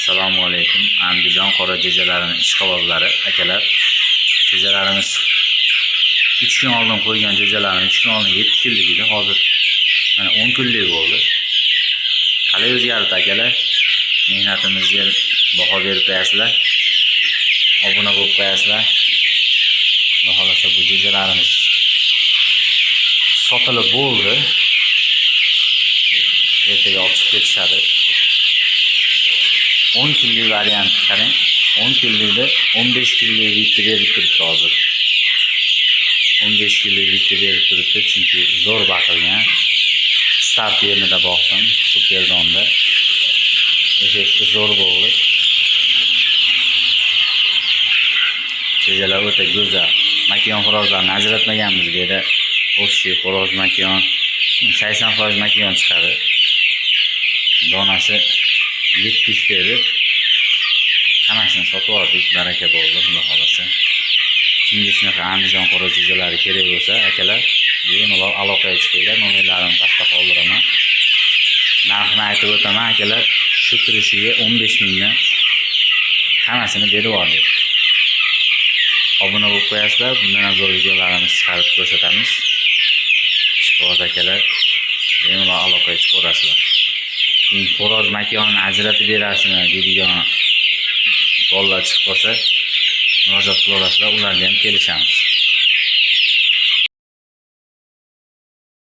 Assalomu alaykum. Andijon qora jo'jalarining ishqibozlari, akalar. Jo'jalarimiz 3 kun oldin qo'ygan jo'jalarimiz 3 kun oldin 7 kunlik edi. Hozir mana 10 kunlik bo'ldi. Qalay o'zgardi akalar? Mehnatimizga baho berib qo'yasizlar. Obuna bo'lib qo'yasizlar. Xohlasa bu jo'jalarimiz sotilib bo'ldi. Ertaga olib chiqib ketishadi. 10 kunlik variant qarang. 10 kunlikda 15 kunlik bitta berib turibdi hozir. 15 kunlik bitta berib turibdi, chunki zo'r baqirgan. Start yerida boqdim, Superdonda. Effekti zo'r bo'ldi. Jo'jalar o'ta go'zal. Makiyon xorozlarni ajratmaganmiz bu yerda. O'xshi xoroz makiyon 80% makiyon chiqadi. Donasi 700 dedi. Hammasini sotib oldik, baraka bo'ldi, xudo xolasa. Kimga shunaqa Andijon qora jo'jalari kerak bo'lsa, akalar, bemalol aloqaga chiqinglar, nomerlarimni pastda qoldiraman. Narxini aytib o'taman, akalar, shu turishiga 15 mingdan hammasini berib oldik. Obuna bo'lib qo'yasizlar, bundan ham zo'r videolarimizni chiqarib ko'rsatamiz. Ishqiboz akalar, bemalol aloqaga chiqaverasizlar. Keyin xo'roz makiyonni ajratib berasizmi deydigan bolalar chiqib qolsa, murojaat qilaverasizlar, ularga ham kelishamiz.